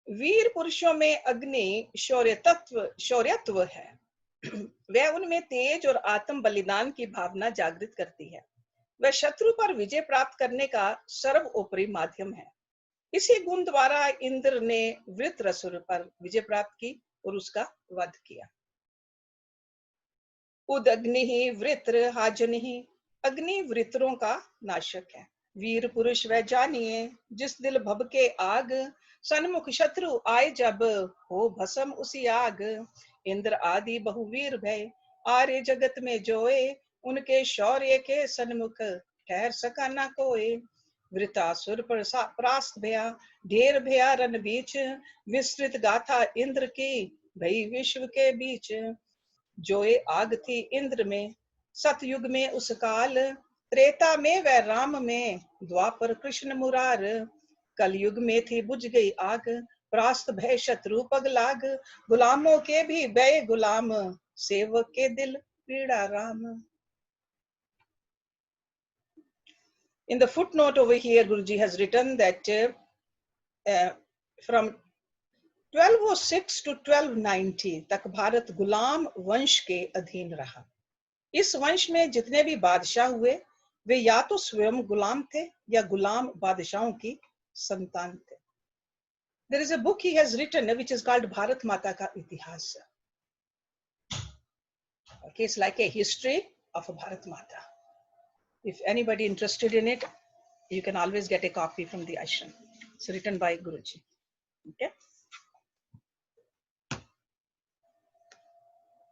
वीर पुरुषों में अग्नि शौर्यत्व है। वह उनमें तेज और आत्म बलिदान की भावना जागृत करती है। वह शत्रु पर विजय प्राप्त करने का सर्वोपरि माध्यम है। इसी गुण द्वारा इंद्र ने वृत्रासुर पर विजय प्राप्त की और उसका वध किया। उदग्नि वृत्र हाजनि, अग्नि वृत्रों का नाशक है। वीर पुरुष वह जानिए जिस दिल भभके आग, सन्मुख शत्रु आए जब हो भस्म उसी आग। इंद्र आदि बहुवीर भय आर्य जगत में जोए, उनके शौर्य के सन्मुख ठहर सका न कोई। वृतासुर पर परास्त भया ढेर भया रन बीच, विस्तृत गाथा इंद्र की भई विश्व के बीच। जोए आग थी इंद्र में सतयुग में उस काल, त्रेता में वह राम में द्वापर कृष्ण मुरार। कलयुग में थी बुझ गई आग परास्त भय शत्रु पगलाग, गुलामों के भी भय गुलाम सेवक के दिल पीड़ा Ram. In the footnote over here, Guruji has written that from 1206 to 1290 तक भारत गुलाम वंश के अधीन रहा। इस वंश में जितने भी बादशाह हुए वे या तो स्वयं गुलाम थे या गुलाम बादशाहों की संतान थे। There is a book he has written which is called Bharat Mata ka Itihas. Okay, it's like a history of Bharat Mata. If anybody interested in it, you can always get a copy from the ashram. It's written by Guruji. Okay.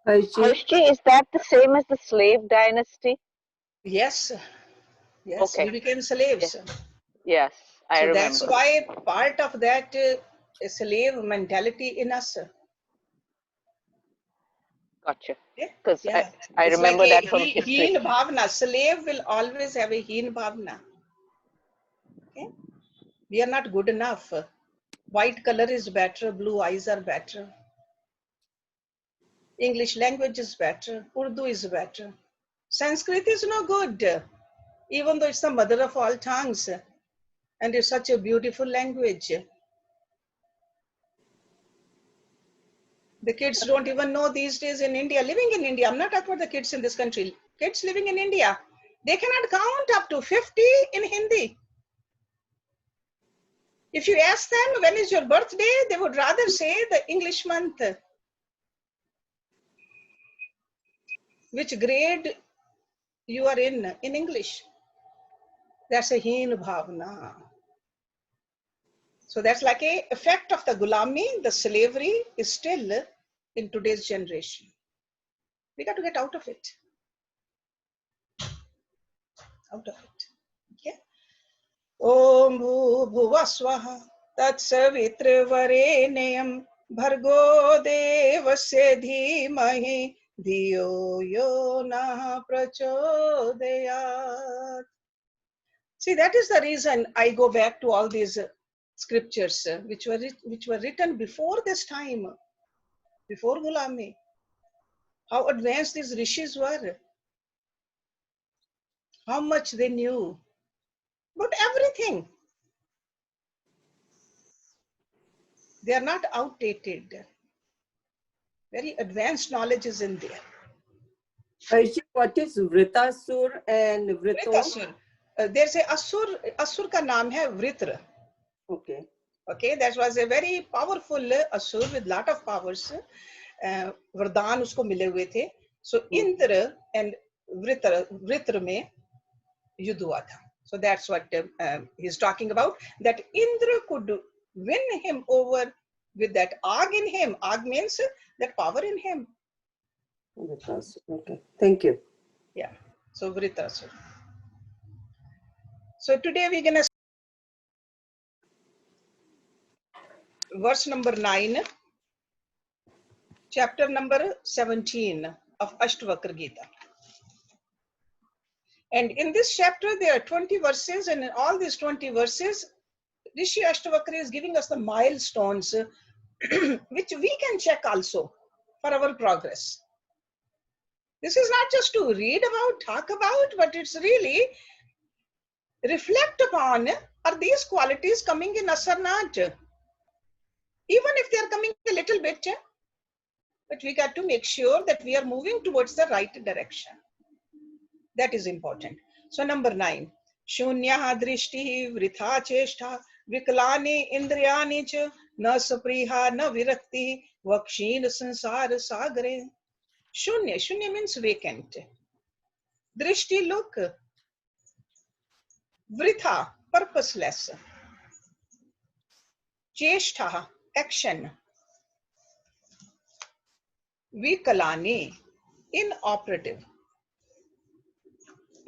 Hershji, is that the same as the slave dynasty? Yes. Yes, Okay. we became slaves. Yes, I remember. That's why part of that slave mentality in us. Gotcha. Because I It's remember like that from history. Heen bhavna. Slave will always have a heen bhavna. Okay? We are not good enough. White color is better. Blue eyes are better. English language is better. Urdu is better. Sanskrit is no good. Even though it's the mother of all tongues. And it's such a beautiful language. The kids don't even know these days in India, living in India. I'm not talking about the kids in this country. Kids living in India, they cannot count up to 50 in Hindi. If you ask them, when is your birthday? They would rather say the English month. Which grade you are in English. That's a heen bhavna. So that's like a effect of the gulami, the slavery is still in today's generation. We got to get out of it. Out of it. Okay. Om bhuva swaha tat savitra varenyam bhargo devasya dhimahi dhiyo yo na prachodayat. See, that is the reason I go back to all these scriptures which were written before this time, before Gulami. How advanced these rishis were, how much they knew about everything. They are not outdated. Very advanced knowledge is in there. What is Vritasur and Vrito? Vritasur. There's a Asur ka naam hai Vritra. Okay. Okay, that was a very powerful Asur with lot of powers. Vardhan usko mile hue the. So Indra and Vritra mein युद्ध हुआ था. So that's what he's talking about, that Indra could win him over with that Ag in him. Ag means that power in him. Okay, thank you. Yeah, so Vritasur. So today we're gonna verse number 9, chapter number 17 of Astavakra Gita. And in this chapter there are 20 verses, and in all these 20 verses Rishi Astavakra is giving us the milestones which we can check also for our progress. This is not just to read about, talk about, but it's really reflect upon, are these qualities coming in us or not? even if they are coming a little bit, but we got to make sure that we are moving towards the right direction. That is important. So number 9, Shunyaha drishtihi vritha cheshta vikalani indriyani cha na sapriha na virakti vakshin sansar sagare. Shunya means vacant. Drishti, look. Vritha, purposeless. Cheshta, action. Vikalani, inoperative.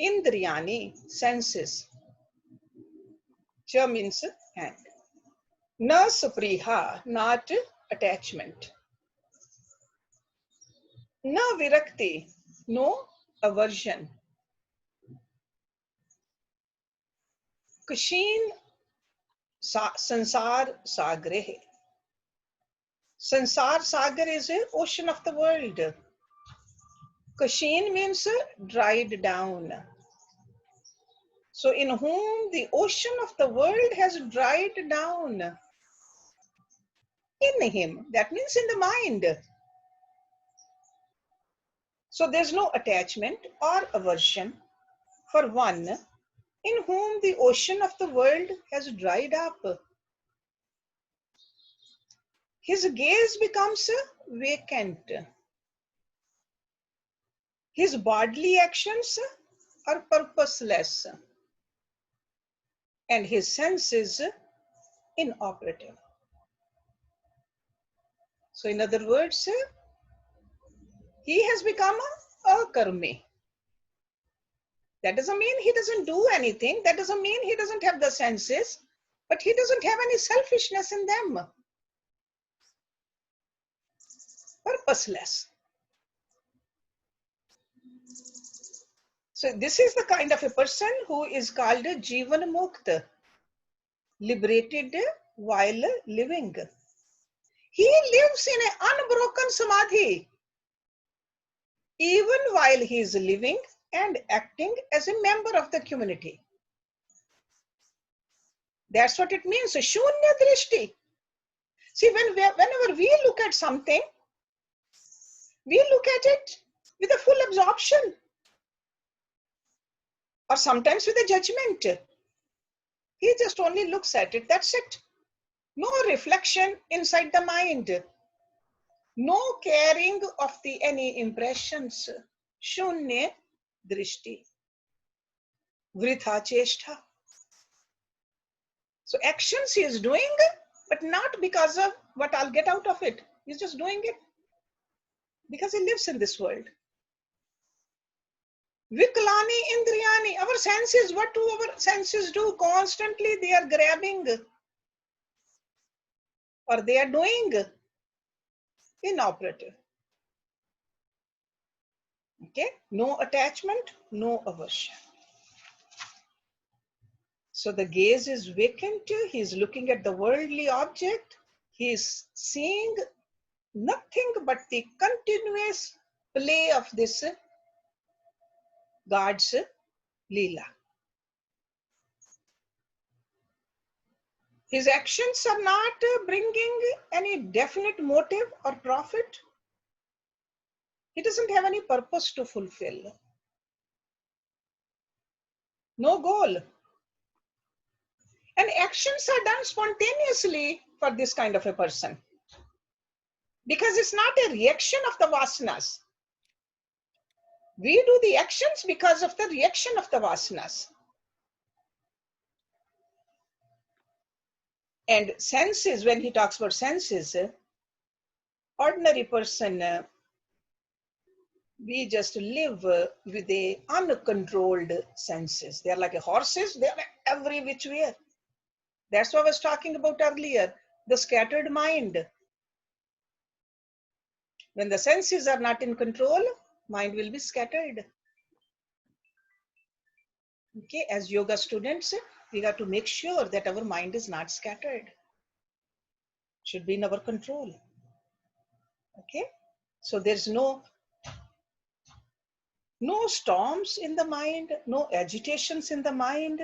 Indriyani, senses. Cha means hand. Na supriha, not attachment. Na virakti, no aversion. Kushin sansar sagre. Sansar sagar is an ocean of the world. Kushin means dried down. So in whom the ocean of the world has dried down. In him, that means in the mind. So there's no attachment or aversion for one in whom the ocean of the world has dried up. His gaze becomes vacant. His bodily actions are purposeless. And his senses inoperative. So in other words, he has become a karmi. That doesn't mean he doesn't do anything. That doesn't mean he doesn't have the senses, but he doesn't have any selfishness in them. Purposeless. So this is the kind of a person who is called Jivan Mukta, liberated while living. He lives in an unbroken samadhi, even while he is living and acting as a member of the community. That's what it means, Shunya Drishti. See, whenever we look at something, we look at it with a full absorption, or sometimes with a judgment. He just only looks at it, that's it. No reflection inside the mind. No caring of any impressions. Shunya Drishti. Vritha Cheshta. So actions he is doing, but not because of what I'll get out of it. He's just doing it because he lives in this world. Vikalani Indriyani, our senses, what do our senses do? Constantly they are grabbing or they are doing inoperative. Okay, no attachment, no aversion. So the gaze is vacant, he is looking at the worldly object, he is seeing nothing but the continuous play of this God's Leela. His actions are not bringing any definite motive or profit. He doesn't have any purpose to fulfill. No goal. And actions are done spontaneously for this kind of a person. Because it's not a reaction of the vasanas. We do the actions because of the reaction of the vasanas. And senses, when he talks about senses, ordinary person, we just live with the uncontrolled senses. They are like horses, they are every which way. That's what I was talking about earlier, the scattered mind. When the senses are not in control, mind will be scattered. Okay, as yoga students, we got to make sure that our mind is not scattered. Should be in our control. Okay, so there's no storms in the mind, no agitations in the mind.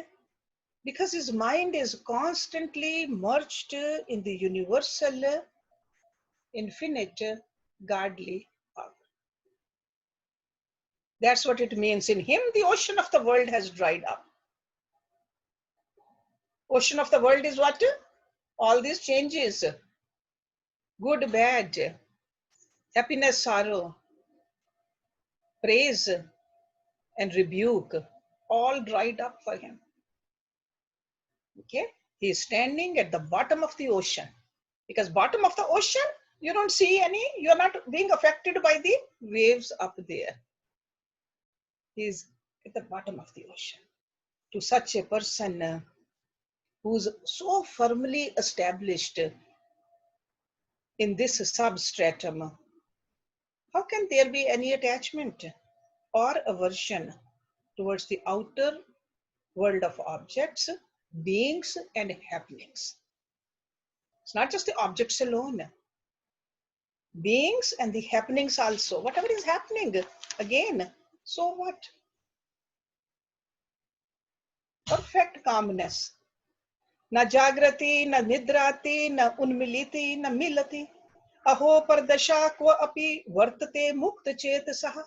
because his mind is constantly merged in the universal, infinite, godly power. That's what it means. In him, the ocean of the world has dried up. Ocean of the world is what? All these changes, good, bad, happiness, sorrow, praise, and rebuke, all dried up for him. Okay? He is standing at the bottom of the ocean. Because bottom of the ocean, you don't see any, you're not being affected by the waves up there. He is at the bottom of the ocean. To such a person who's so firmly established in this substratum, how can there be any attachment or aversion towards the outer world of objects, beings, and happenings? It's not just the objects alone. Beings and the happenings also. Whatever is happening, again, so what? Perfect calmness. Na jagrati, na nidrati, na unmiliti, na milati. Aho pardasha kva api vartate mukta chetasaha.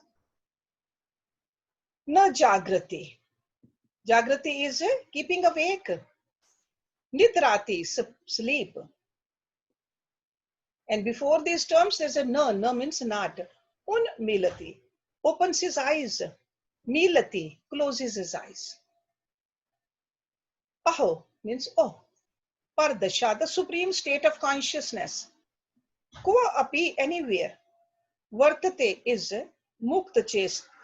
Na jagrati. Jagrati is keeping awake. Nidrati, sleep. And before these terms, there's a na. Na means not. Unmilati, opens his eyes. Milati, closes his eyes. Aho means oh. Pardasha, the supreme state of consciousness. Kva api, anywhere. Vartate is mukta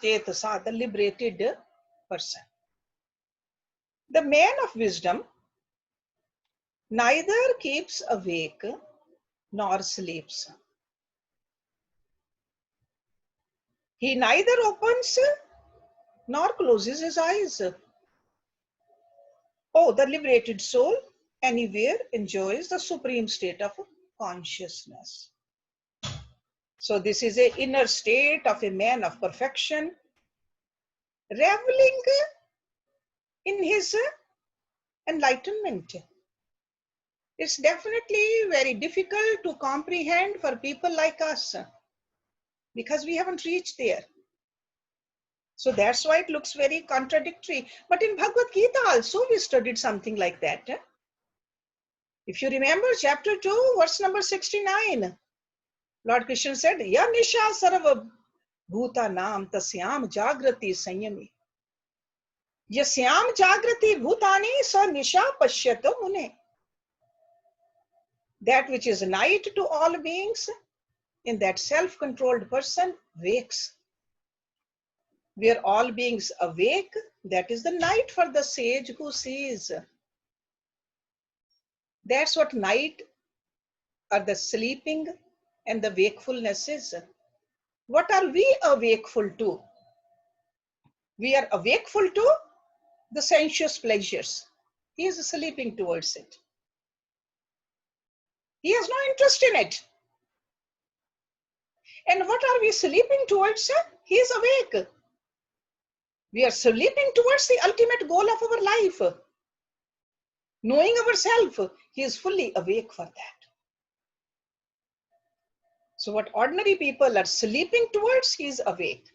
chetasa, the liberated person. The man of wisdom neither keeps awake nor sleeps. He neither opens nor closes his eyes. Oh, the liberated soul anywhere enjoys the supreme state of consciousness. So this is an inner state of a man of perfection, reveling in his enlightenment. It's definitely very difficult to comprehend for people like us because we haven't reached there. So that's why it looks very contradictory. But in Bhagavad Gita also we studied something like that. If you remember chapter 2, verse number 69, Lord Krishna said, Ya nisha sarva bhuta nam tasyam jagrati sanyami. Yasyam jagrati bhutani sa nisha pashyato mune. That which is night to all beings, in that self-controlled person wakes. Where all beings awake, that is the night for the sage who sees. That's what night or the sleeping and the wakefulness is. What are we awakeful to? We are awakeful to the sensuous pleasures. He is sleeping towards it. He has no interest in it. And what are we sleeping towards? He is awake. We are sleeping towards the ultimate goal of our life. Knowing ourselves, he is fully awake for that. So what ordinary people are sleeping towards, he is awake.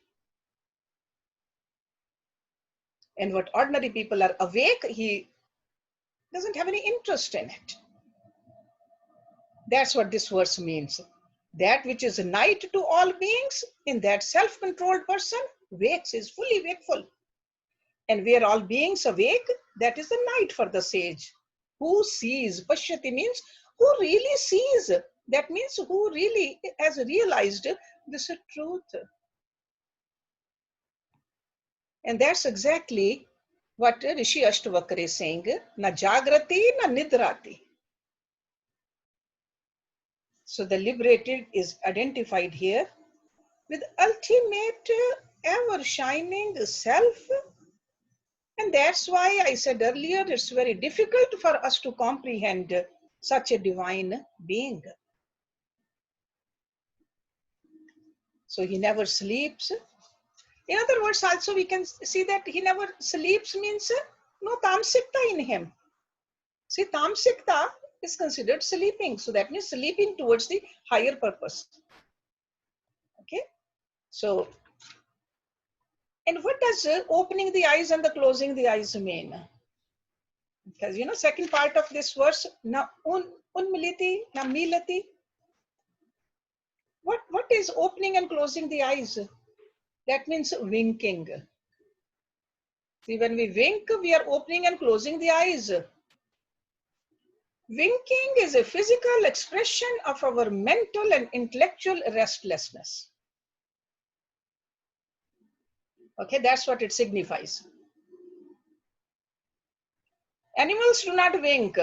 And what ordinary people are awake, he doesn't have any interest in it. That's what this verse means. That which is night to all beings, in that self-controlled person, wakes, is fully wakeful. And where all beings awake, that is the night for the sage. Who sees? Pashyati means who really sees. That means who really has realized this truth. And that's exactly what Rishi Astavakra is saying. Na jagrati, na nidrati. So the liberated is identified here with ultimate ever shining self. And that's why I said earlier, it's very difficult for us to comprehend such a divine being. So he never sleeps. In other words, also we can see that he never sleeps means no tamsikta in him. See, tamsikta is considered sleeping. So that means sleeping towards the higher purpose. Okay. So, and what does opening the eyes and the closing the eyes mean? Because second part of this verse, na unmiliti, na milati. What is opening and closing the eyes? That means winking. See, when we wink, we are opening and closing the eyes. Winking is a physical expression of our mental and intellectual restlessness. Okay, that's what it signifies. Animals do not wink.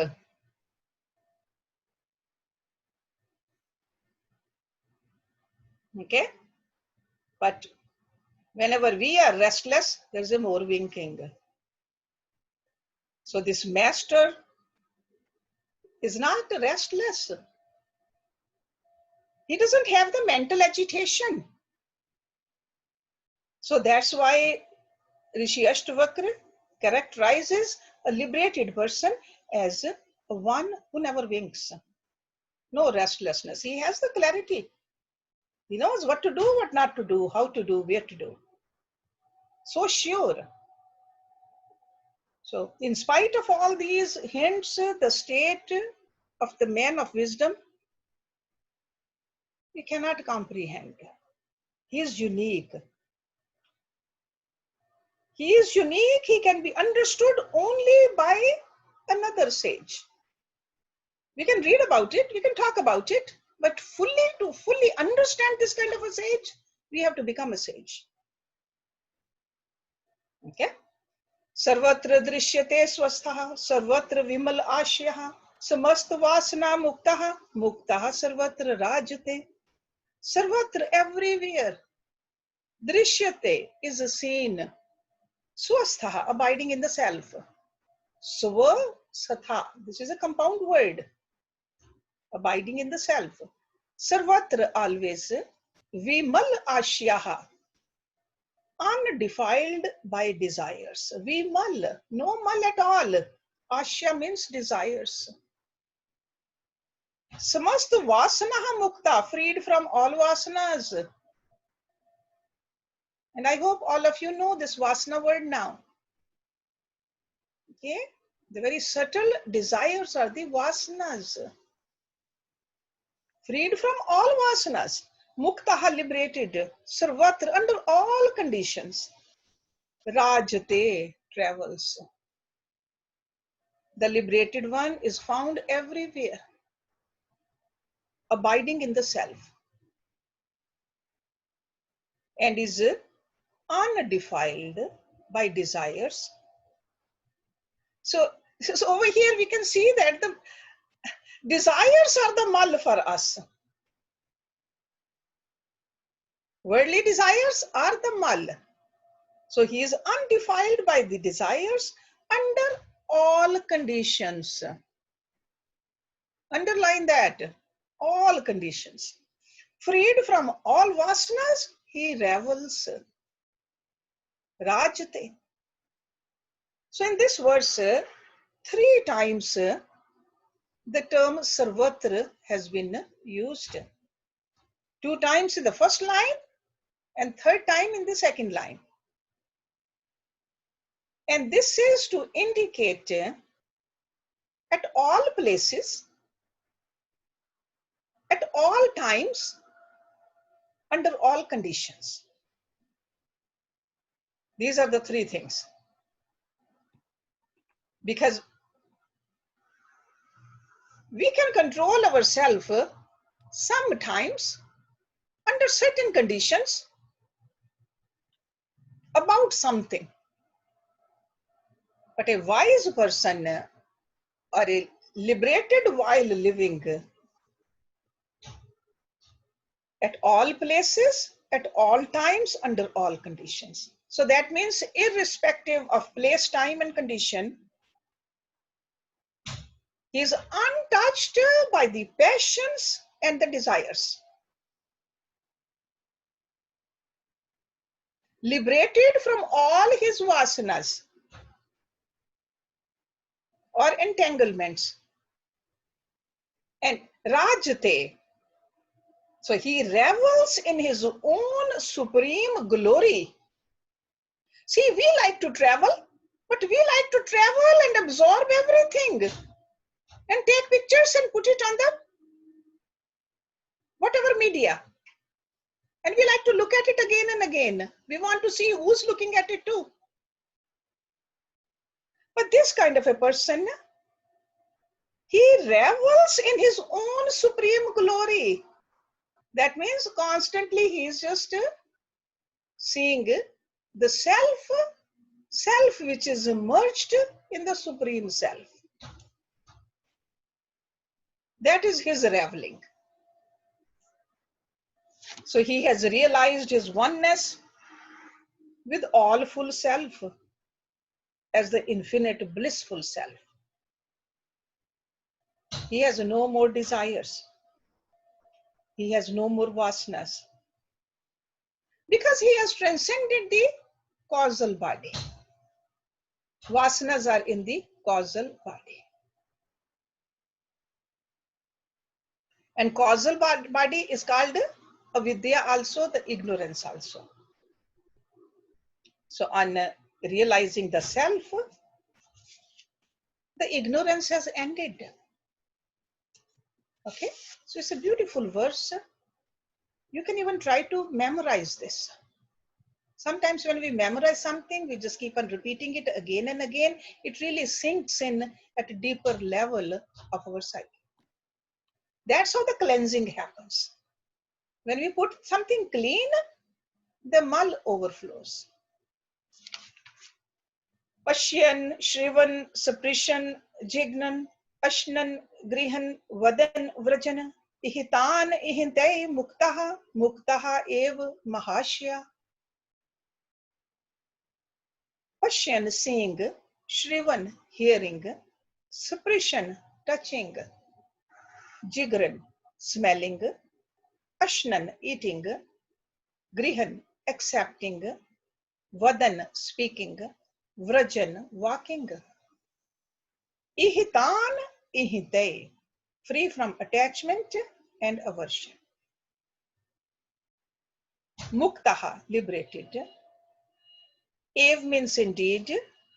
Okay, but whenever we are restless, there's a more winking. So this master is not restless. He doesn't have the mental agitation. So that's why Rishi Astavakra characterizes a liberated person as one who never winks. No restlessness. He has the clarity. He knows what to do, what not to do, how to do, where to do. So sure. So in spite of all these hints, the state of the man of wisdom, we cannot comprehend. He is unique. He is unique. He can be understood only by another sage. We can read about it, we can talk about it, but to fully understand this kind of a sage, we have to become a sage. Okay? Sarvatra drishyate swastha, sarvatra vimal ashyah, samast vasana muktaha, muktaha sarvatra rajate. Sarvatra, everywhere. Drishyate is a seen. Swastha, abiding in the self. Swa satha, this is a compound word. Abiding in the self. Sarvatra, always. Vimal ashyaha, undefiled by desires. Vimal, no mal at all. Ashya means desires. Samast vasanaha mukta, freed from all vasanas. And I hope all of you know this vasana word now. Okay? The very subtle desires are the vasanas. Freed from all vasanas. Muktaha, liberated. Sarvatra, under all conditions. Rajate, travels. The liberated one is found everywhere, abiding in the self, and is undefiled by desires. So over here we can see that the desires are the mal for us. Worldly desires are the mal. So he is undefiled by the desires under all conditions. Underline that, all conditions. Freed from all vasanas, he revels. Rajate. So in this verse, 3 times the term sarvatra has been used. 2 times in the first line and 3rd time in the second line. And this is to indicate at all places, at all times, under all conditions. These are the 3 things. Because we can control ourselves sometimes under certain conditions about something. But a wise person or a liberated while living at all places, at all times, under all conditions. So that means irrespective of place, time, and condition, he is untouched by the passions and the desires. Liberated from all his vasanas. or entanglements. And Rajate, so he revels in his own supreme glory. See, we like to travel, but we like to travel and absorb everything and take pictures and put it on the whatever media. And we like to look at it again and again. We want to see who's looking at it too. But this kind of a person, he revels in his own supreme glory. That means constantly he is just seeing the self which is merged in the supreme self. That is his reveling. So he has realized his oneness with all full self as the infinite blissful self. He has no more desires. He has no more vasanas. Because he has transcended the causal body. Vasanas are in the causal body. And causal body is called avidya also, the ignorance also. So on realizing the self, the ignorance has ended. Okay, so it's a beautiful verse. You can even try to memorize this. Sometimes when we memorize something, we just keep on repeating it again and again. It really sinks in at a deeper level of our psyche. That's how the cleansing happens. When we put something clean, the mal overflows. Pashyan, Shrivan, Saprishan, Jignan, Ashnan, Grihan, Vadan, Vrajana, Ihitan, Ihintei, Muktaha, Muktaha ev Mahashya. Pashyan, seeing, Shrivan, hearing, Saprishan, touching, Jigran, smelling, Ashnan, eating, Grihan, accepting, Vadan, speaking, Vrajan, walking. Ihitan, ihite, free from attachment and aversion. Muktaha, liberated. Ev means indeed,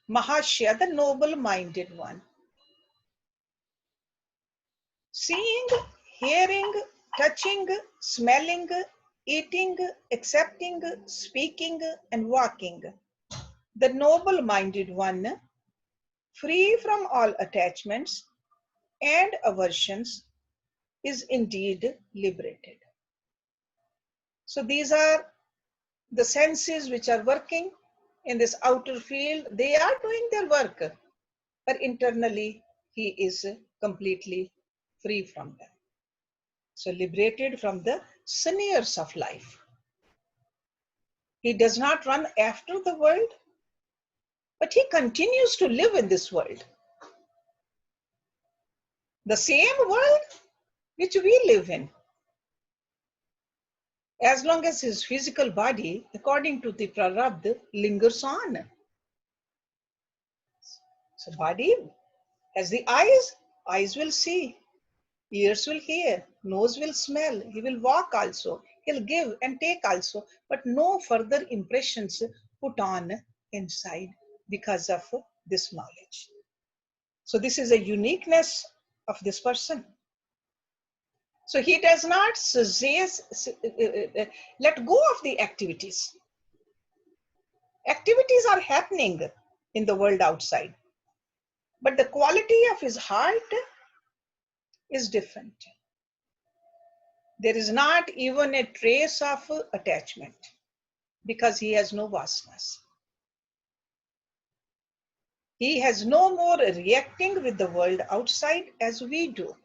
Mahashya, the noble-minded one. Seeing, hearing, touching, smelling, eating, accepting, speaking, and walking. The noble-minded one, free from all attachments and aversions, is indeed liberated. So these are the senses which are working in this outer field. They are doing their work, but internally he is completely free from them. So liberated from the snares of life. He does not run after the world, but he continues to live in this world. The same world which we live in. As long as his physical body, according to the prarabdha, lingers on. So body has the eyes will see, ears will hear, nose will smell, he will walk also, he'll give and take also, but no further impressions put on inside because of this knowledge. So this is a uniqueness of this person. So he does not let go of the activities. Activities are happening in the world outside, but the quality of his heart is different. There is not even a trace of attachment because he has no vasanas. He has no more reacting with the world outside as we do.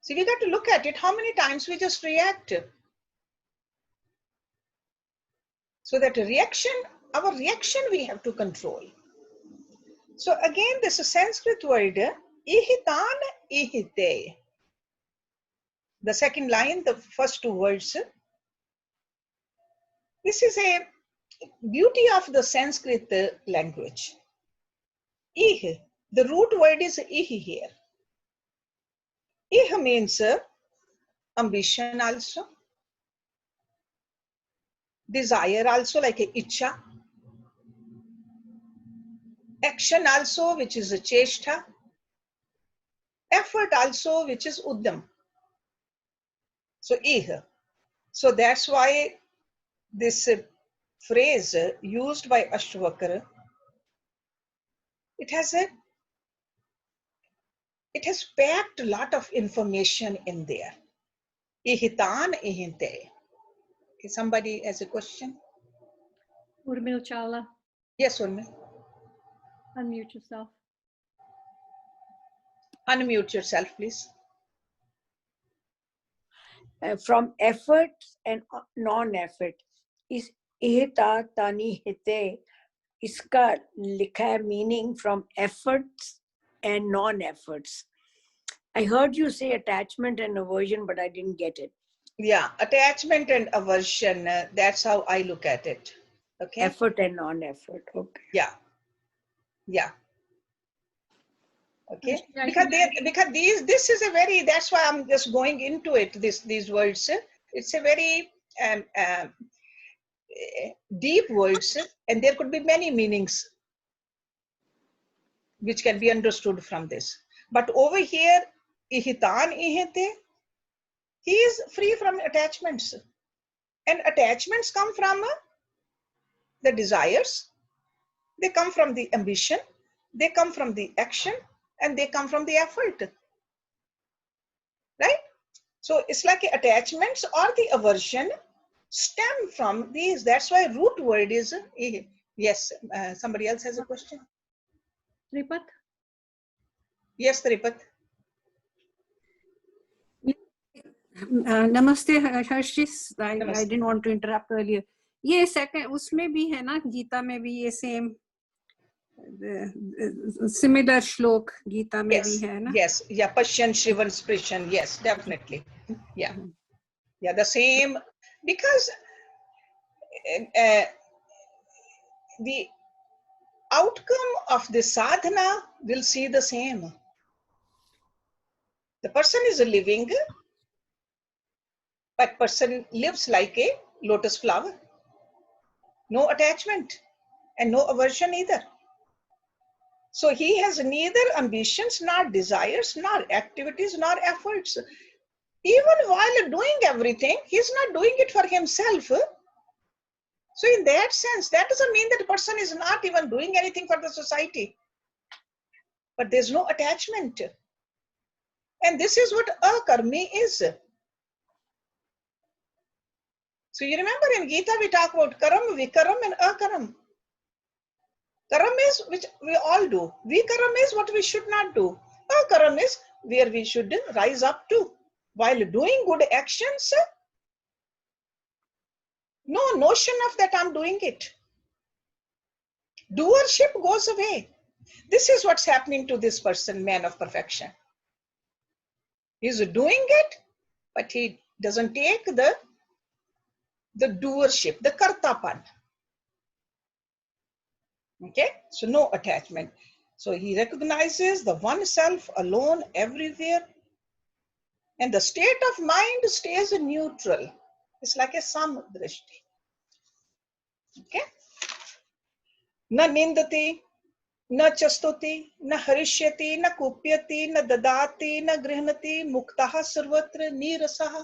So we got to look at it, how many times we just react. So that reaction, our reaction we have to control. So again, this is Sanskrit word, ihitan ihite. The second line, the first two words. This is a beauty of the Sanskrit language. Ih. The root word is ih here. Ih means ambition also, desire also, like a icha, action also, which is a cheshtha, effort also, which is uddam. So ih. So that's why this phrase used by Astavakra, it has packed a lot of information in there. Ihitan ihinte. Okay, somebody has a question? Urmil Chawla, Yes, Urmi. unmute yourself. Unmute yourself, please. From effort and non-effort is ihita tani hite. इसका लिखा है meaning from efforts and non-efforts. I heard you say attachment and aversion, but I didn't get it. Yeah, attachment and aversion, that's how I look at it. Okay. Effort and non-effort. Okay. Yeah. Yeah. Okay. Actually, Because this is a very, that's why I'm just going into it, these words. It's a very deep words, and there could be many meanings which can be understood from this. But over here, ihitan ihite, he is free from attachments. And attachments come from the desires, they come from the ambition, they come from the action, and they come from the effort. Right? So it's like attachments or the aversion stem from these. That's why root word is yes. Somebody else has a question. Tripat, Yes, Tripat. नमस्ते हर्षिस. I Namaste. didn't want to interrupt earlier. ये second उसमें भी है ना, गीता में भी ये same similar श्लोक गीता में भी है ना. Yes, yeah, Pashyan Shrivan Sprishan, yes, definitely. Yeah, yeah, the same, because the outcome of the sadhana will see the same. The person is living, but person lives like a lotus flower. No attachment and no aversion either. So he has neither ambitions, nor desires, nor activities, nor efforts. Even while doing everything, he's not doing it for himself. So in that sense, that doesn't mean that the person is not even doing anything for the society. But there's no attachment. And this is what akarmi is. So you remember in Gita we talk about karam, vikaram and akaram. Karam is which we all do. Vikaram is what we should not do. Akaram is where we should rise up to. While doing good actions, no notion of that I'm doing it. Doership goes away. This is what's happening to this person, man of perfection. He's doing it, but he doesn't take the doership, the kartapan. Okay, so no attachment. So he recognizes the one self alone everywhere, and the state of mind stays neutral. It's like a samdrishti. Okay, na nindati, na chastuti, na harishyati, na kupyati, na dadati, na grihnati, muktaha sarvatra nirasaha.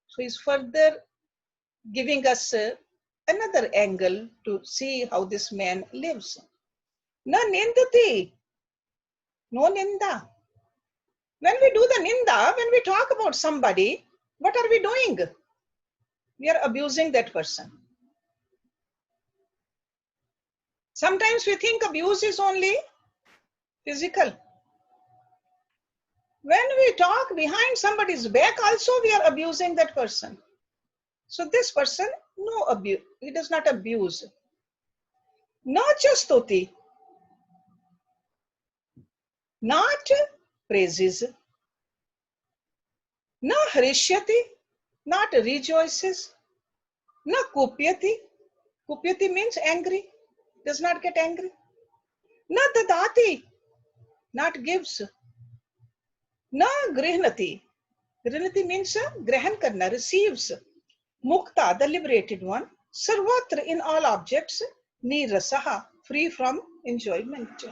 So he's further giving us another angle to see how this man lives. Na nindati, no ninda. When we do the ninda, when we talk about somebody, what are we doing? We are abusing that person. Sometimes we think abuse is only physical. When we talk behind somebody's back, also we are abusing that person. So this person, no abuse, he does not abuse. Na chastuti, not praises. Na harishyati, not rejoices. Na kupyati, kupyati means angry, does not get angry. Na dadati, not gives. Na grihnati. Grihnati means grahan karna, receives. Mukta, the liberated one. Sarvatra, in all objects. Nirasaha, free from enjoyment.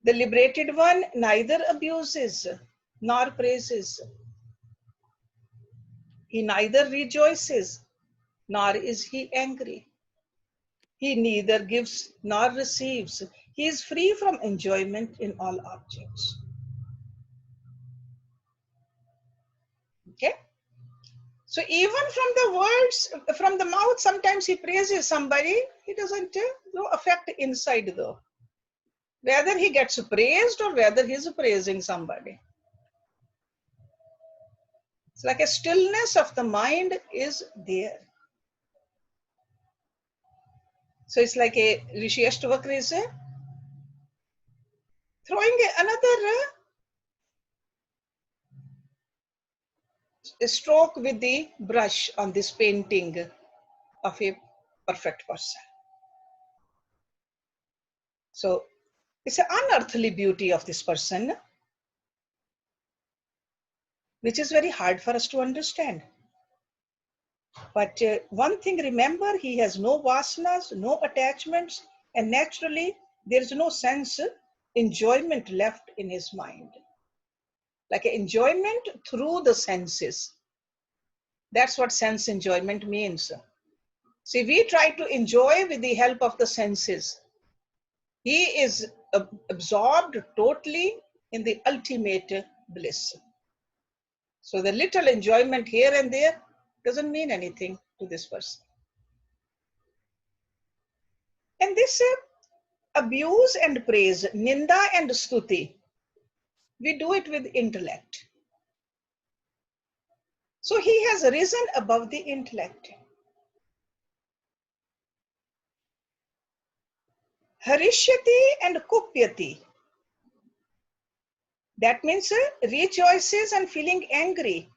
The liberated one neither abuses nor praises. He neither rejoices nor is he angry. He neither gives nor receives. He is free from enjoyment in all objects. Okay? So even from the words, from the mouth, sometimes he praises somebody, he doesn't affect inside though. Whether he gets praised or whether he's praising somebody. It's like a stillness of the mind is there. So it's like a Rishi Astavakra is throwing another stroke with the brush on this painting of a perfect person. So it's an unearthly beauty of this person, which is very hard for us to understand. But one thing, remember, he has no vasanas, no attachments, and naturally there is no sense enjoyment left in his mind. Like enjoyment through the senses. That's what sense enjoyment means. See, we try to enjoy with the help of the senses. He is absorbed totally in the ultimate bliss. So the little enjoyment here and there doesn't mean anything to this person. And this abuse and praise, ninda and stuti, we do it with intellect. So he has risen above the intellect. Harishyati and kupyati. That means rejoices and feeling angry.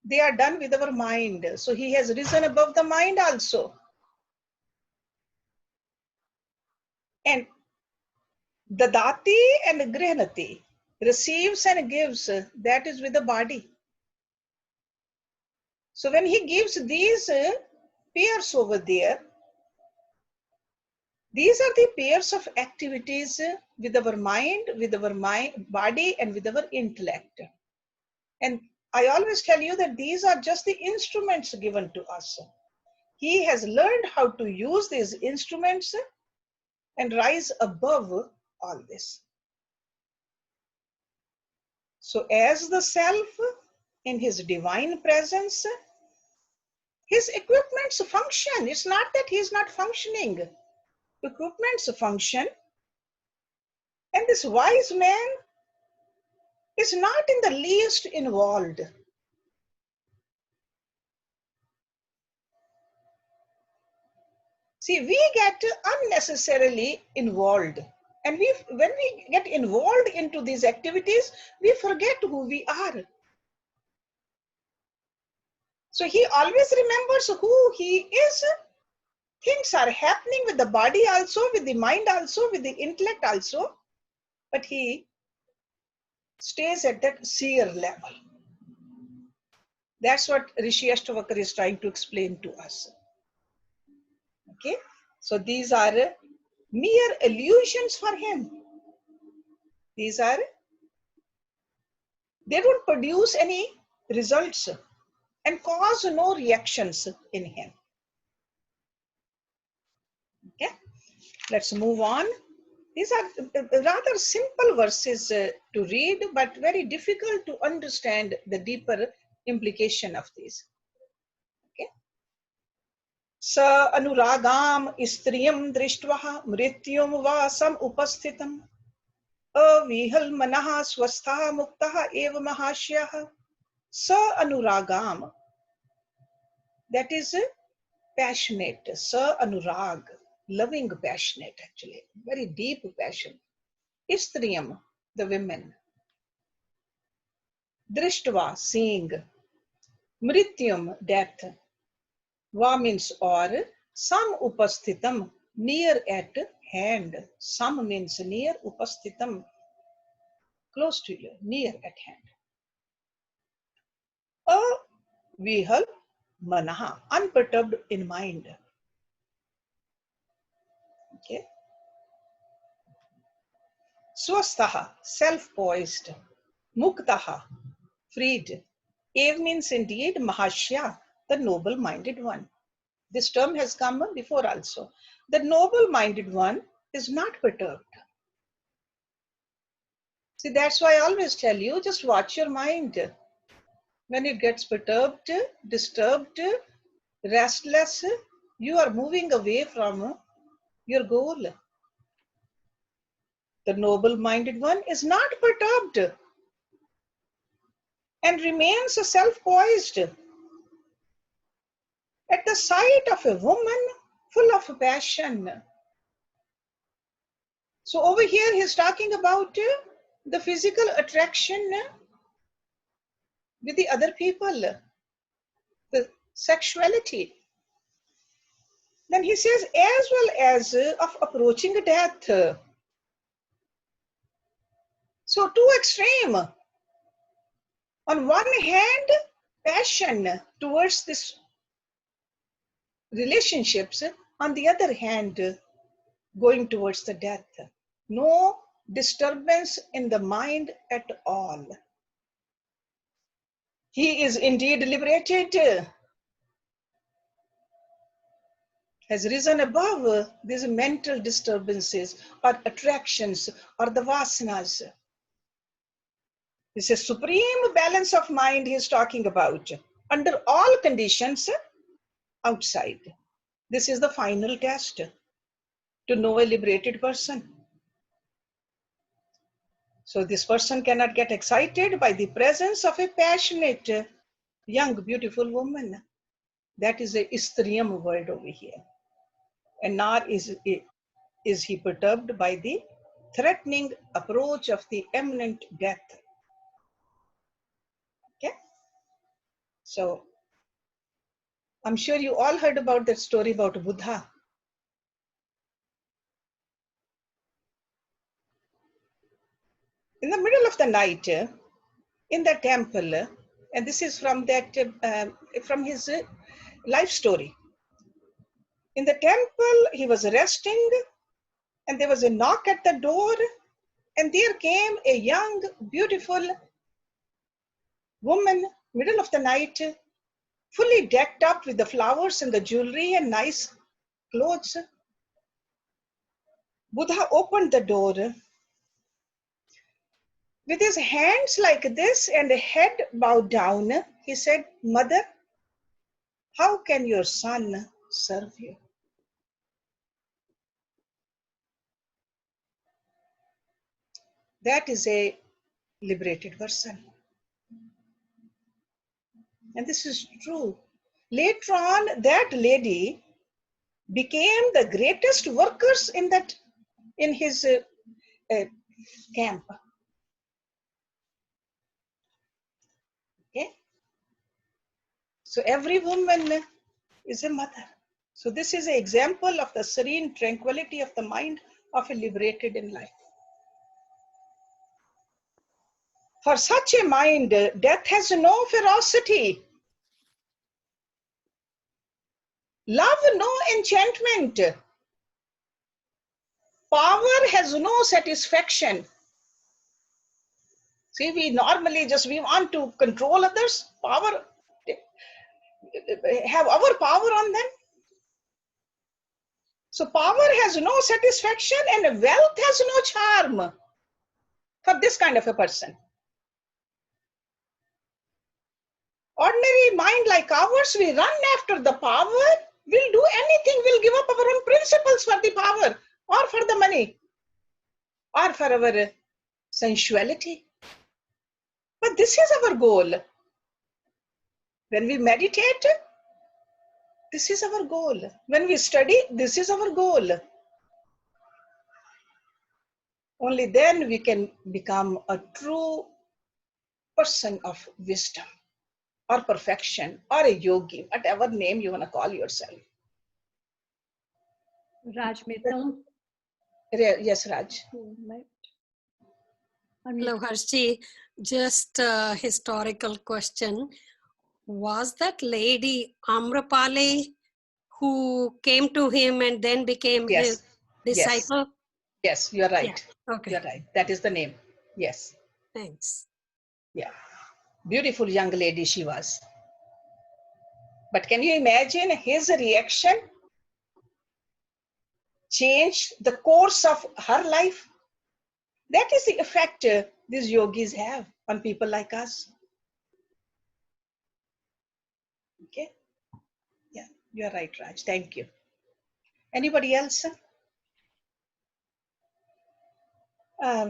They are done with our mind. So he has risen above the mind also. And dadati and grihnati, receives and gives, that is with the body. So when he gives these pairs over there, these are the pairs of activities with our mind, body, and with our intellect. And I always tell you that these are just the instruments given to us. He has learned how to use these instruments and rise above all this. So as the self in his divine presence, his equipments function. It's not that he's not functioning. Equipments function. And this wise man is not in the least involved. See, we get unnecessarily involved. And when we get involved into these activities, we forget who we are. So he always remembers who he is. Things are happening with the body also, with the mind also, with the intellect also. But he stays at that seer level. That's what Rishi Astavakra is trying to explain to us. Okay, so these are mere illusions for him. They don't produce any results and cause no reactions in him. Okay, let's move on. These are rather simple verses to read, but very difficult to understand the deeper implication of these. Okay. Sa anuragam istriyam drishtva mrityum va sam upasthitam avihal manaha swastha muktaha eva mahashyah. Sa anuragam, that is passionate. Sa anurag, loving, passionate, actually, very deep passion. Istriyam, the women. Drishtva, seeing. Mrityam, death. Va means or. Sam upasthitam, near at hand. Sam means near, upasthitam, close to you, near at hand. A vihal manaha, unperturbed in mind. Okay. Swastaha, self-poised. Muktaha, freed. Ev means indeed Mahashya, the noble-minded one. This term has come before also. The noble-minded one is not perturbed. See, that's why I always tell you, just watch your mind. When it gets perturbed, disturbed, restless, you are moving away from your goal. The noble-minded one is not perturbed and remains self-poised. At the sight of a woman full of passion. So over here he's talking about the physical attraction with the other people, the sexuality. Then he says as well as of approaching death. So two extreme. On one hand, passion towards this relationships. On the other hand, going towards the death. No disturbance in the mind at all. He is indeed liberated, has risen above these mental disturbances or attractions or the vasanas. This is supreme balance of mind he is talking about under all conditions outside. This is the final test to know a liberated person. So this person cannot get excited by the presence of a passionate, young, beautiful woman. That is a Istriyam word over here. And nor is he perturbed by the threatening approach of the imminent death. Okay? So I'm sure you all heard about that story about Buddha. In the middle of the night, in the temple, and this is from that from his life story. In the temple, he was resting, and there was a knock at the door, and there came a young, beautiful woman, middle of the night, fully decked up with the flowers and the jewelry and nice clothes. Buddha opened the door with his hands like this and a head bowed down. He said, "Mother, how can your son serve you?" That is a liberated person. And this is true. Later on, that lady became the greatest workers in his camp. Okay? So every woman is a mother. So this is an example of the serene tranquility of the mind of a liberated in life. For such a mind, death has no ferocity. Love no enchantment. Power has no satisfaction. See, we normally we want to control others, power, have our power on them. So power has no satisfaction and wealth has no charm for this kind of a person. Ordinary mind like ours, we run after the power, we'll do anything, we'll give up our own principles for the power or for the money or for our sensuality. But this is our goal. When we meditate, this is our goal. When we study, this is our goal. Only then we can become a true person of wisdom or perfection or a yogi, whatever name you want to call yourself. Raj Mittal. Yes, Raj. Hello, Hershey. Just a historical question. Was that lady Amrapali who came to him and then became his Yes. Yes. disciple? Yes, you're right. Yeah. Okay. You're right. That is the name. Yes. Thanks. Yeah. Beautiful young lady she was. But can you imagine his reaction changed the course of her life? That is the effect these yogis have on people like us. Okay. Yeah, you're right, Raj. Thank you. Anybody else?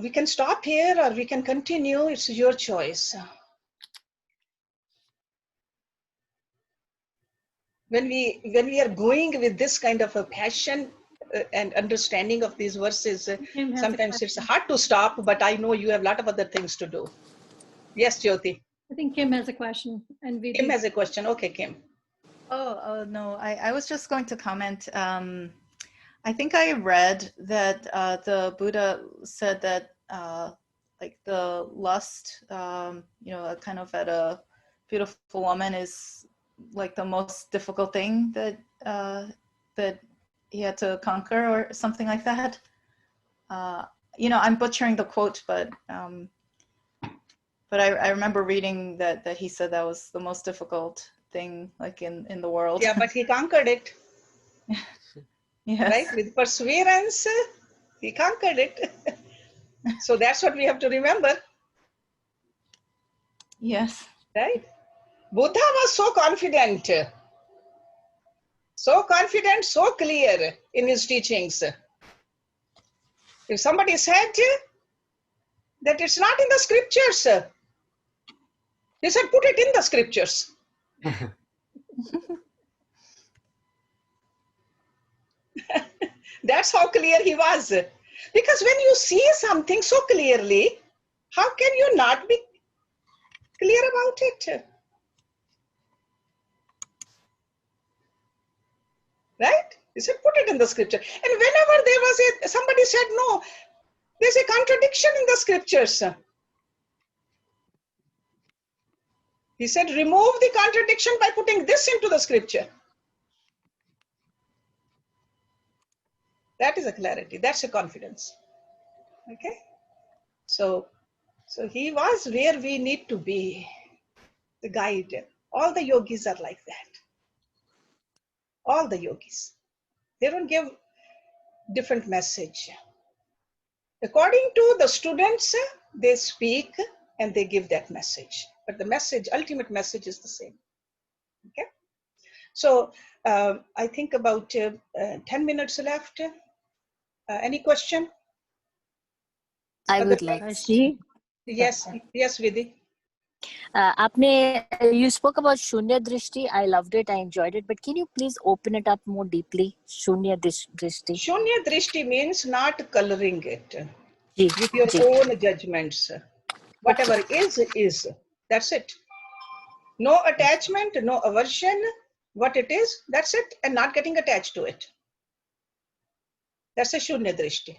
We can stop here or we can continue. It's your choice. When we are going with this kind of a passion and understanding of these verses, Kim has a sometimes it's question. hard to stop, but I know you have a lot of other things to do. Yes, Jyoti. I think Kim has a question. And Kim Vidhi. has a question. Okay, Kim. Oh no, I was just going to comment. I think I read that the Buddha said that like the lust, kind of at a beautiful woman is like the most difficult thing that that he had to conquer or something like that. I'm butchering the quote, but I remember reading that he said that was the most difficult thing like in the world. Yeah, but he conquered it. Yes. Right? With perseverance, he conquered it. So that's what we have to remember. Yes. Right? Buddha was so confident, so clear in his teachings. If somebody said that it's not in the scriptures, he said, put it in the scriptures. That's how clear he was. Because when you see something so clearly, how can you not be clear about it? Right? He said, put it in the scripture. And whenever there was somebody said, no, there's a contradiction in the scriptures. He said, remove the contradiction by putting this into the scripture. That is a clarity. That's a confidence. Okay? So he was where we need to be, the guide. All the yogis are like that. All the yogis. They don't give different message. According to the students, they speak and they give that message. But the message, ultimate message is the same. Okay? So I think about 10 minutes left. Any question? I would like. Otherwise- Yes, Vidhi. You spoke about Shunya Drishti. I loved it. I enjoyed it. But can you please open it up more deeply? Shunya Drishti. Shunya Drishti means not coloring it Ji, with your ji. own judgments. Whatever is. That's it. No attachment, no aversion. What it is, that's it. And not getting attached to it. That's a Shunya Drishti.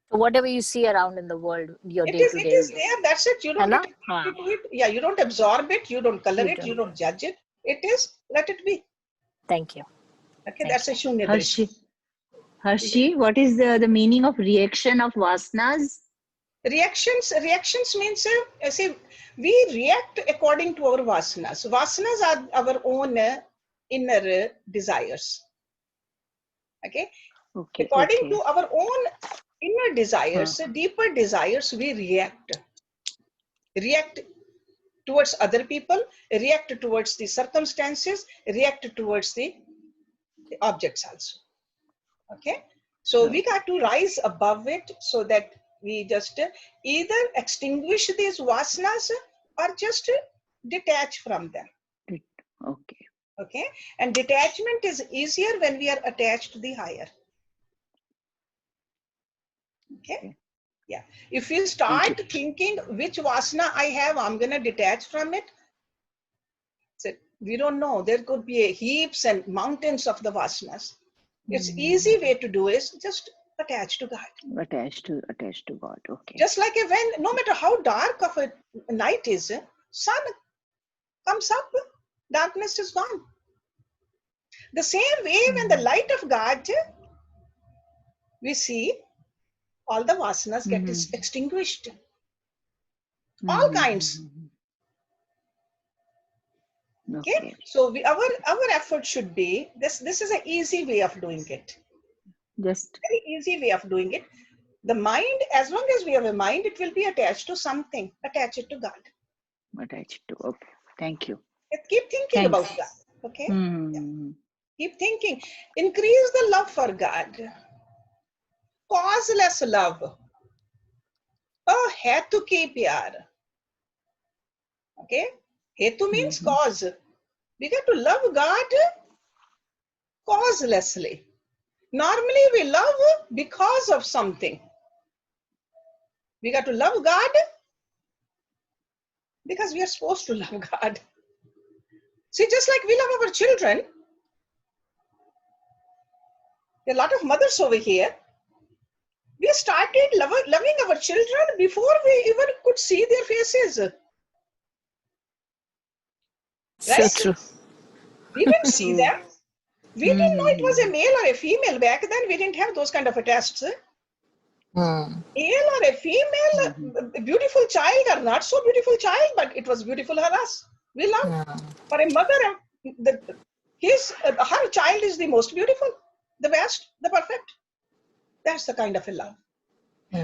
So whatever you see around in the world, your It day is, to it day. is there. That's it. You don't get attached to it. Yeah, you don't absorb it. You don't color it. You don't judge it. It is. Let it be. Thank you. Okay, that's a Shunya Drishti. Hershey, what is the meaning of reaction of vasanas? Reactions means, see, we react according to our vasanas. Vasanas are our own inner desires. Okay? According to our own inner desires, deeper desires, we react. React towards other people, react towards the circumstances, react towards the objects also. Okay? So we got to rise above it so that we just either extinguish these vasanas or just detach from them. Okay. Okay? And detachment is easier when we are attached to the higher. Okay? Yeah. If you start thinking which vasana I have, I'm going to detach from it. So we don't know. There could be heaps and mountains of the vasanas. It's easy way to do is just attach to God. Attached to God. Okay. Just like when, no matter how dark of a night is, sun comes up, darkness is gone. The same way when the light of God, we see all the vasanas get extinguished. All kinds. Okay. So our effort should be this. This is an easy way of doing it. Just Very easy way of doing it. The mind, as long as we have a mind, it will be attached to something. Attach it to God. attached to. Okay. Thank you. Keep thinking Thanks. about God. Okay. Yeah. Keep thinking. Increase the love for God. Causeless love. Oh, hetu ki pyar. Okay. Hetu means cause. We got to love God causelessly. Normally we love because of something. We got to love God because we are supposed to love God. See, just like we love our children, there are a lot of mothers over here. We started loving our children before we even could see their faces. Right? So true. We didn't see them. We didn't know it was a male or a female. Back then, we didn't have those kind of tests. Male or a female, a beautiful child or not so beautiful child, but it was beautiful for us. We love. For a mother, her child is the most beautiful, the best, the perfect. That's the kind of a love.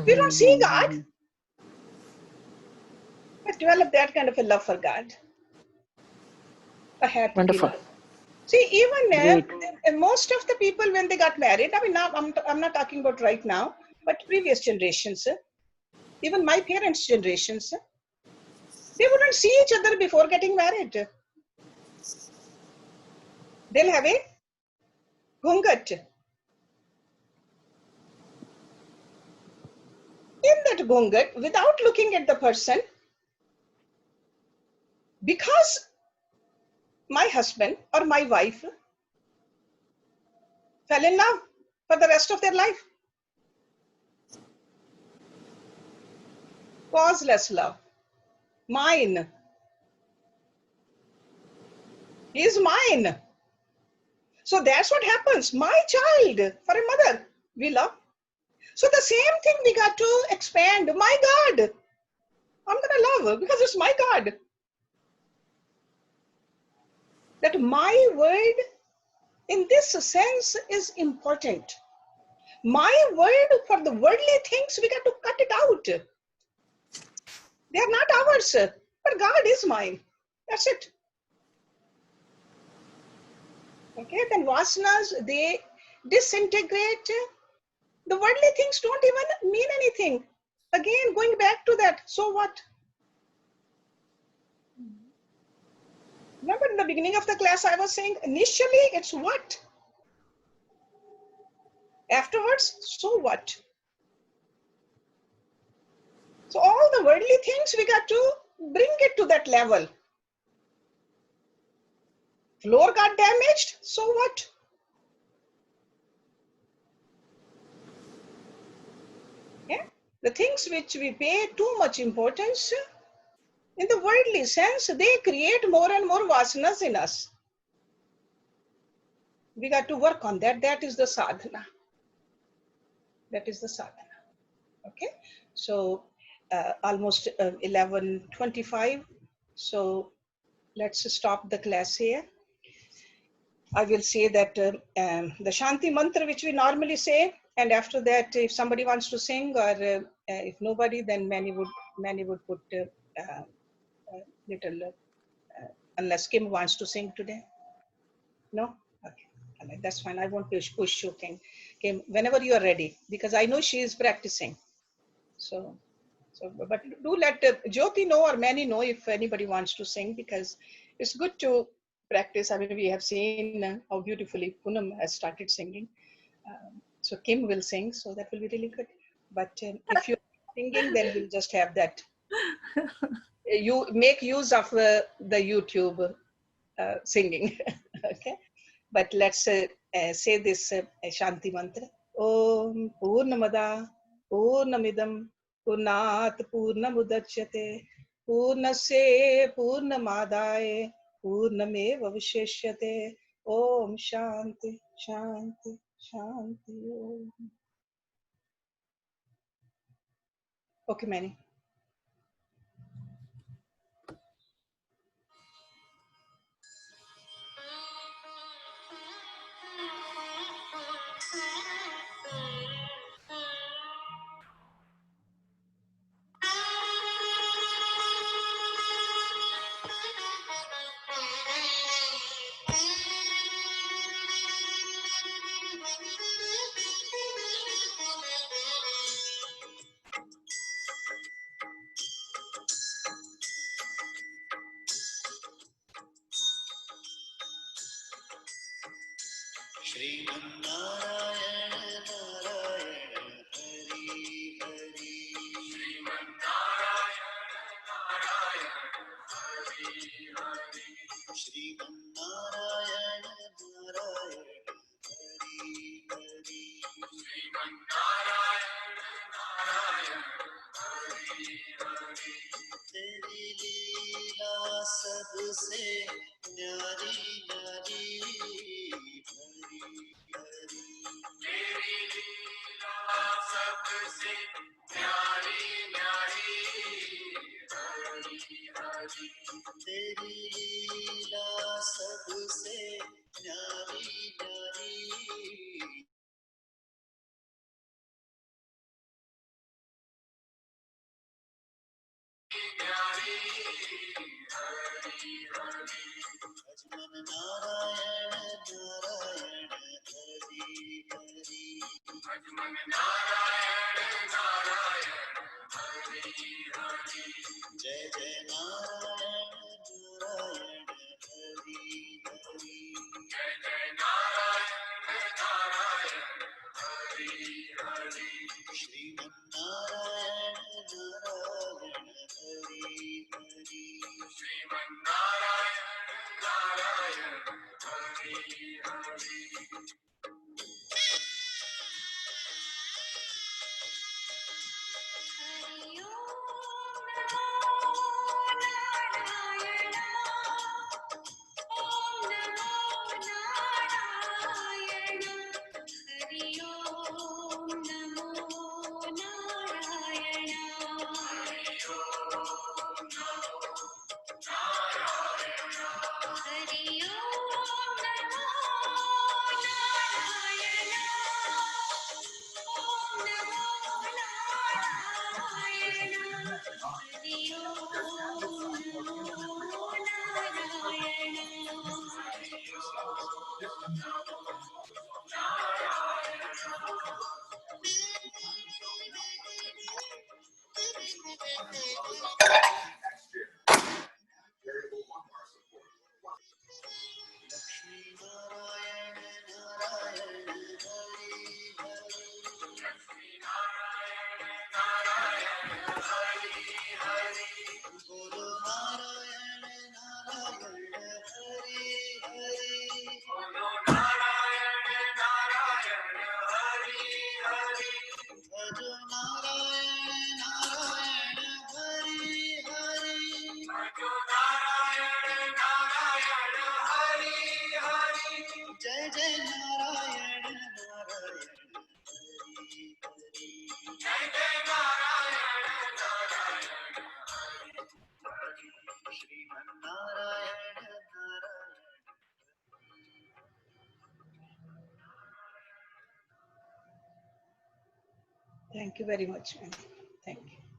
We don't see God, but develop that kind of a love for God. I had to be Wonderful. loved. See, even most of the people when they got married, I mean, now I'm not talking about right now, but previous generations, even my parents' generations, they wouldn't see each other before getting married. They'll have a ghungat. In that ghungat, without looking at the person, because my husband or my wife fell in love for the rest of their life. Causeless love. Mine. He is mine. So that's what happens. My child, for a mother, we love. So the same thing we got to expand. My God, I'm going to love because it's my God. That my word in this sense is important. My word for the worldly things, we got to cut it out. They are not ours, but God is mine. That's it. Okay, then vasanas, they disintegrate. The worldly things don't even mean anything. Again, going back to that, so what? Remember in the beginning of the class, I was saying, initially it's what? Afterwards, so what? So all the worldly things, we got to bring it to that level. Floor got damaged, so what? Yeah? The things which we pay too much importance, in the worldly sense, they create more and more vasanas in us. We got to work on that. That is the sadhana. That is the sadhana. Okay. So almost 11:25. So let's stop the class here. I will say that the Shanti mantra, which we normally say, and after that, if somebody wants to sing, or if nobody, then many would put little, unless Kim wants to sing today. No? Okay. All right, that's fine. I won't push you, Kim, whenever you are ready, because I know she is practicing. So, but do let Jyoti know or Manny know if anybody wants to sing, because it's good to practice. I mean, we have seen how beautifully Poonam has started singing. So Kim will sing, so that will be really good. But if you're singing, then we'll just have that. You make use of the YouTube singing. Okay. but let's say this Shanti mantra. Om Purnamada Purnamidam Purnat Purnamudachyate Purnasya Purnamadaya Purnameva Vishishyate. Om Shanti Shanti Shanti Om. Okay, Manny. Thank you very much, ma'am. Thank you.